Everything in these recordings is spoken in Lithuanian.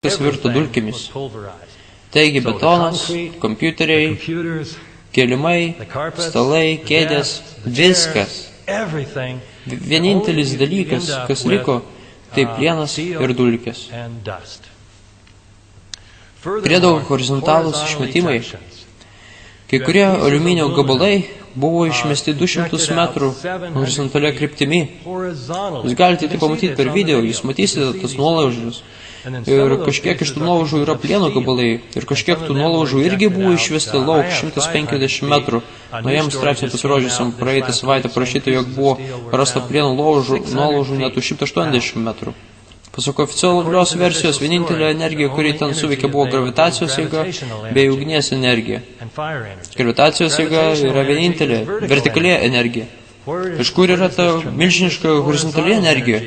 viskas virto dulkėmis. Taigi betonas, kompiuteriai, kilimai, stalai, kėdės, viskas. Vienintelis dalykas, kas liko, tai plienas ir dulkės. Priedo horizontalūs išmetimai. Kai kurie aliuminio gabalai buvo išmesti 200 metrų horizontalia kryptimi. Jūs galite tai pamatyti per video, jūs matysite tas nuolaužas. Ir kažkiek iš tų nuolaužų yra plieno gabalai. Ir kažkiek tų nuolaužų irgi buvo išvesti lauk 150 metrų. Nuo jiems straipsnį pasirodžiusiam praeitą savaitę parašyta, jog buvo rasta plieno nuolaužų net 180 metrų. Pasak oficialios versijos, vienintelė energija, kuri ten suveikė, buvo gravitacijos jėga bei ugnies energija. Gravitacijos jėga yra vienintelė vertikali energija. Iš kur yra ta milžiniška horizontali energija,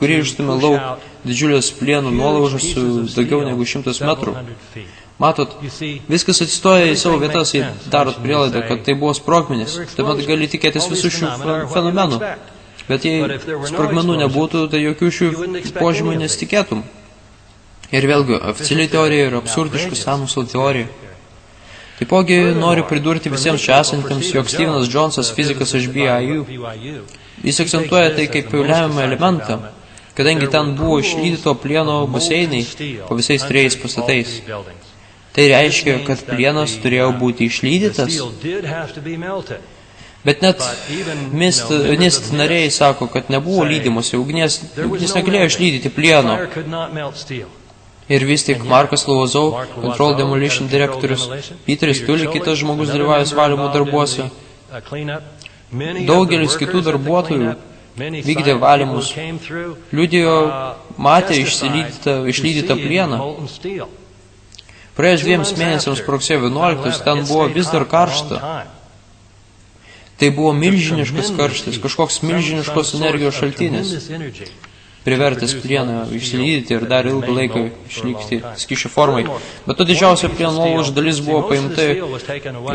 kuri išstumia lauk didžiulės plienų nuolaužas su daugiau negu 100 metrų. Matot, viskas atsistoja į savo vietas, jei darot prielaidą, kad tai buvo sprogmenys. Tuomet gali tikėtis visų šių fenomenų. Bet jei sprogmenų nebūtų, tai jokių šių požymių nesitikėtum. Ir vėlgi, oficialiai teorija yra absurdiška sąmokslo teorija. Taipogi noriu pridurti visiems čia esantiems, jog Stevenas Jonesas, fizikas iš BYU, jis akcentuoja tai kaip lemiamą elementą, kadangi ten buvo išlydyto plieno baseinai po visais trejais pastatais. Tai reiškia, kad plienas turėjo būti išlydytas. Bet net NIST nariai sako, kad nebuvo lydymosi, ugnis negalėjo išlydyti plieno. Ir vis tik Markas Lovozau, Control Demolition direktorius, Peteris Tully, kitas žmogus dalyvavęs valymo darbuose, daugelis kitų darbuotojų vykdė valymus, liudijo matė išlydytą plieną. Praėjus 2 mėnesiams po rugsėjo 11 ten buvo vis dar karšta. Tai buvo milžiniškas karštis, kažkoks milžiniškos energijos šaltinis, privertęs plieną išsilydyti ir dar ilgą laiką išlikti skysčio formai. Bet to didžiausia plieno nuolaužų dalis buvo paimta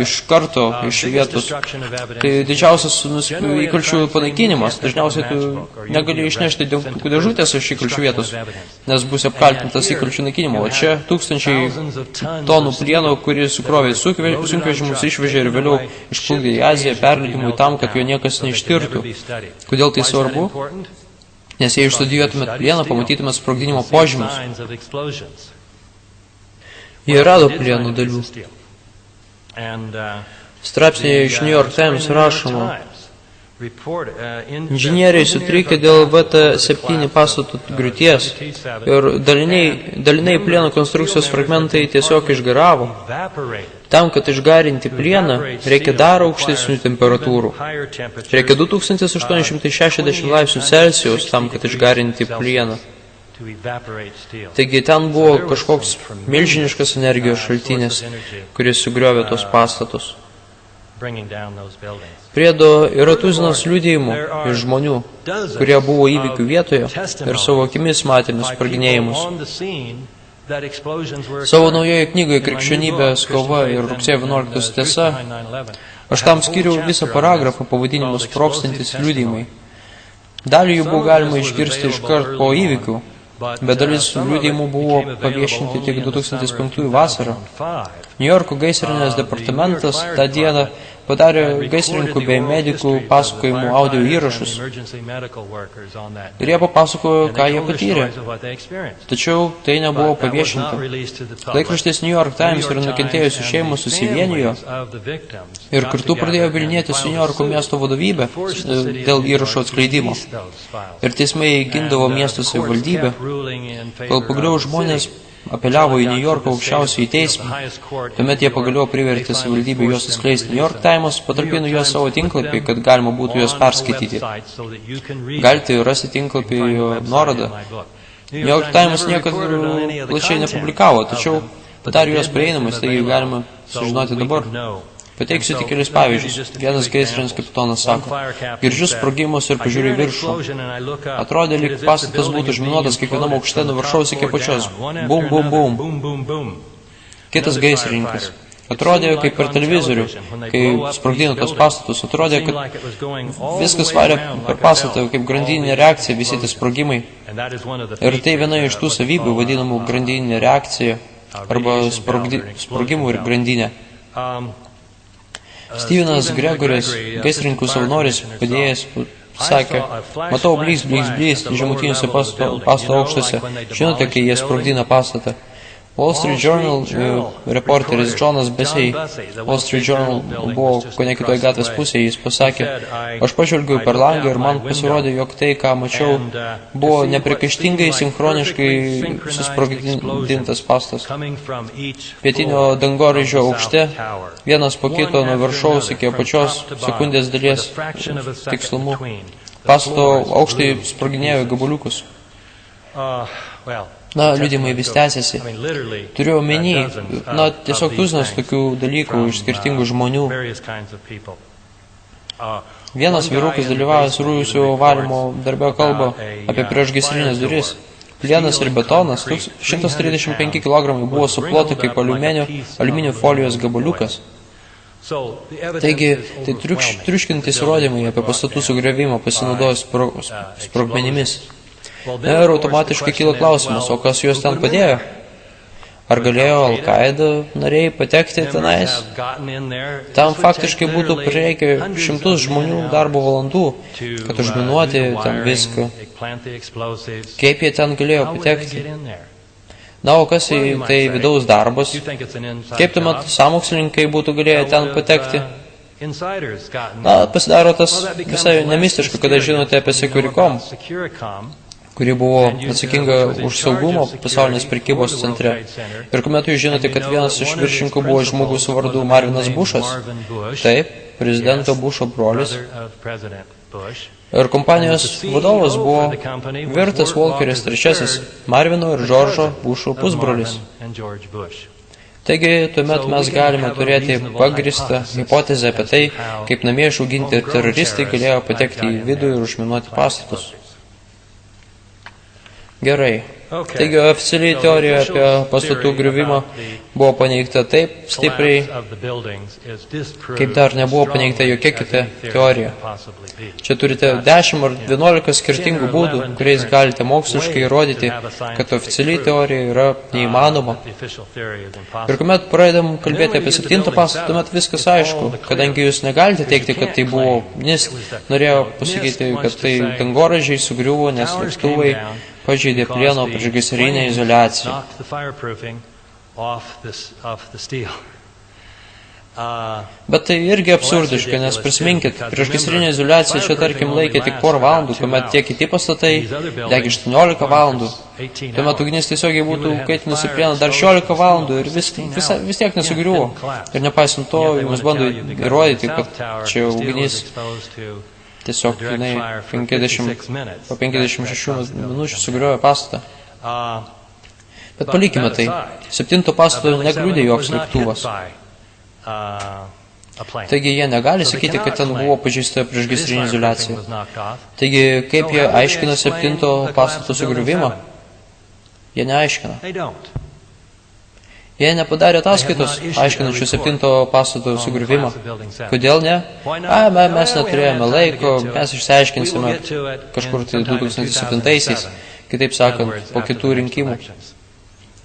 iš karto iš vietos. Tai didžiausias įkalčių panaikinimas. Dažniausiai tu negali išnešti dėžutės iš įkalčių vietos, nes bus apkaltintas įkalčių naikinimo. O čia tūkstančiai tonų plieno, kurį sukrovė sunkvežimus, išvežė ir vėliau išplukdė į Aziją perleidimui tam, kad jo niekas neištirtų. Kodėl tai svarbu? Nes jei išstudijuotumėt plieną, pamatytumėt sprogdinimo požymius. Jie rado plieno dalių. Straipsnėje iš New York Times rašoma, inžinieriai sutrikė dėl VT7 pastato griūties ir daliniai plieno konstrukcijos fragmentai tiesiog išgaravo. Tam, kad išgarinti plieną, reikia dar aukštesnių temperatūrų. Reikia 2860 laipsnių Celsijaus tam, kad išgarinti plieną. Taigi ten buvo kažkoks milžiniškas energijos šaltinis, kuris sugriovė tos pastatus. Priedo yra tuzinas liudijimų iš žmonių, kurie buvo įvykių vietoje ir savo akimis matėme sproginėjimus. Savo naujoje knygoje Krikščionybės kova ir rugsėjo 11 tiesa, aš tam skiriau visą paragrafą pavadinimu Sprogstantis liudijimai. Dalį jų buvo galima išgirsti iškart po įvykių, bet dalis liudijimų buvo paviešinti tik 2005 vasarą. New Yorko gaisrinės departamentas tą dieną padarė gaisrininkų bei medikų pasakojimų audio įrašus. Ir jie papasakojo, ką jie patyrė. Tačiau tai nebuvo paviešinta. Laikraštis New York Times ir nukentėjusių šeimų susivienijo ir kartu pradėjo bylinėtis su New Yorko miesto vadovybė dėl įrašo atskleidimo. Ir teismai gindavo miesto savivaldybę, kol pagaliau žmonės apeliavo į New Yorko aukščiausiąjį teismą. Tuomet jie pagaliau privertė savivaldybę juos atskleisti. New York Times patalpino juos savo tinklapį, kad galima būtų juos perskaityti. Galite rasti tinklapį nuorodą. New York Times niekad plačiai nepublikavo, tačiau padarė juos prieinamas, taigi galima sužinoti dabar. Pateiksiu tik kelis pavyzdžius. Vienas gaisrinis kapitonas sako, girdžiu sprogimus ir pažiūriu į viršų. Atrodė, lyg pastatas būtų užminuotas kiekvienam aukšte nuo viršaus iki apačios. Bum, bum, bum. Kitas gaisrininkas. Atrodė kaip per televizorių, kai sprogdino tos pastatus. Atrodė, kad viskas varė per pastatą, kaip grandininė reakcija, visi tie sprogimai. Ir tai viena iš tų savybių, vadinamų grandininė reakcija, arba sprogimų ir grandinė. Stevenas Gregoris, gaisrininkų savanoris, padėjęs, sakė, matau blys žemutiniuose pastato aukštuose. Žinote, kai jie sprogdina pastatą. Wall Street Journal reporteris Jonas Besey, Wall Street Journal buvo kone kitoje gatvės pusėje, jis pasakė, aš pažvelgiau per langą ir man pasirodė, jog tai, ką mačiau, buvo neprikaištingai, sinchroniškai susprogdintas pastas. Pietinio dangoraižio aukšte, vienas po kito nuo viršaus iki apačios sekundės dalies tikslumu, pastato aukštai sprogdinėjo gabaliukus. Na, liudimai vis tęsiasi. Turiu omeny, tiesiog tuzinas tokių dalykų iš skirtingų žmonių. Vienas vyrukas dalyvavęs rūjusių valymo darbe kalba apie priešgaisrinės duris. Plienas ir betonas, 135 kg buvo suplota kaip aliuminio folijos gabaliukas. Taigi, tai triuškinantys įrodymai apie pastatų sugriovimą pasinaudojus sprogmenimis. Ir automatiškai kyla klausimas, o kas juos ten padėjo? Ar galėjo Al-Qaeda nariai patekti tenais? Tam faktiškai būtų prireikę šimtus žmonių darbo valandų, kad užminuoti ten viską. Kaip jie ten galėjo patekti? Na, o kas tai vidaus darbas? Kaip tuomet sąmokslininkai būtų galėję ten patekti? Na, pasidaro tas visai nemistiška, kada žinote apie Securicom, kuri buvo atsakinga už saugumą pasaulinės prekybos centre. Ir kuomet jūs žinote, kad vienas iš viršininkų buvo žmogus su vardu Marvinas Bušas, taip, prezidento Bušo brolis, ir kompanijos vadovas buvo Virtas Walkeris III, Marvino ir Džordžo Bušo pusbrolis. Taigi, tuomet mes galime turėti pagristą hipotezę apie tai, kaip namie išauginti teroristai galėjo patekti į vidų ir užminuoti pastatus. Gerai. Taigi, oficialiai teorija apie pastatų griuvimą buvo paneigta taip stipriai, kaip dar nebuvo paneigta jokia kita teorija. Čia turite 10 ar 11 skirtingų būdų, kuriais galite moksliškai įrodyti, kad oficialiai teorija yra neįmanoma. Ir kuomet pradedam kalbėti apie 7 pastatą, tuomet viskas aišku, kadangi jūs negalite teikti, kad tai buvo NIST, norėjo pasakyti, kad tai dangoraižiai sugriuvo, nes lėktuvai pažeidė plieno priešgaisrinę izoliaciją. Bet tai irgi absurdiška, nes prisiminkit, priešgaisrinė izoliacija čia tarkim laikė tik porą valandų, kuomet tie kiti pastatai degė 18 valandų. Tuomet ugnis tiesiogiai būtų kaitinusi plieną dar 16 valandų ir vis tiek nesugriuvo. Ir nepaisant to, jums bando įrodyti, kad čia ugnis tiesiog jinai po 56 minučių sugriovė pastatą. Bet palikime tai. 7 pastato nekliudė joks lėktuvas. Taigi jie negali sakyti, kad ten buvo pažeista priešgaisrinė izoliacija. Taigi kaip jie aiškina 7 pastato sugriovimą? Jie neaiškina. Jie nepadarė ataskaitos, aiškinančių 7 pastato sugriuvimą. Kodėl ne? Mes neturėjome laiko, mes išsiaiškinsime kažkur tai 2007-aisiais, kitaip sakant, po kitų rinkimų.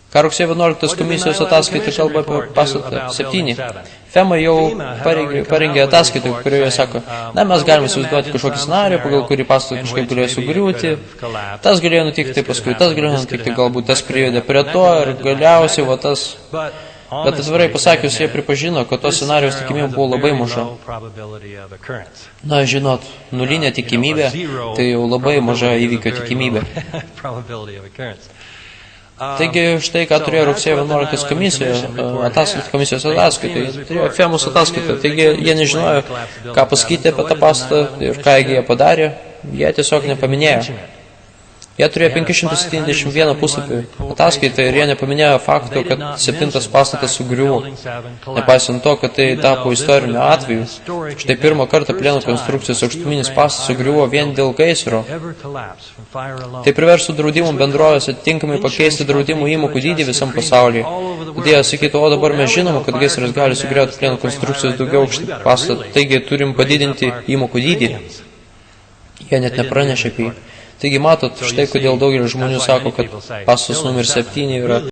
Ką rugsėjo 11 komisijos ataskaita kalba apie pastatą 7. FEMA jau parengė ataskaitą, kurioje sako, mes galime įsivaizduoti kažkokį scenarijų, pagal kurį pastatą kažkaip galėjo sugriūti, tas galėjo nutikti, paskui tas galėjo nutikti, galbūt tas privedė prie to ir galiausiai va tas. Bet atvirai pasakius, jie pripažino, kad tos scenarijos tikimybė buvo labai maža. Na, žinot, nulinė tikimybė, tai jau labai maža įvykio tikimybė. Taigi, štai ką turėjo rugsėjo 11 komisijos ataskaita, turėjo FEMOS ataskaita, taigi jie nežinojo, ką pasakyti apie tą pastatą ir ką jie padarė, jie tiesiog nepaminėjo. Jie turėjo 571 puslapį ataskaitą ir jie nepaminėjo fakto, kad 7 pastatas sugriuvo. Nepaisant to, kad tai tapo istoriniu atveju, štai pirmą kartą plieno konstrukcijos aukštuminis pastatas sugriuvo vien dėl gaisro. Tai priversų draudimų bendrovės atitinkamai pakeisti draudimų įmokų dydį visam pasaulyje. Tad jie sakytų, o dabar mes žinome, kad gaisras gali sugriauti plieno konstrukcijos daugiau aukštį pastatą, taigi turim padidinti įmokų dydį. Jie net nepranešė apie jį. Taigi matot, štai kodėl daugelis žmonių sako, kad pastatas numeris 7 yra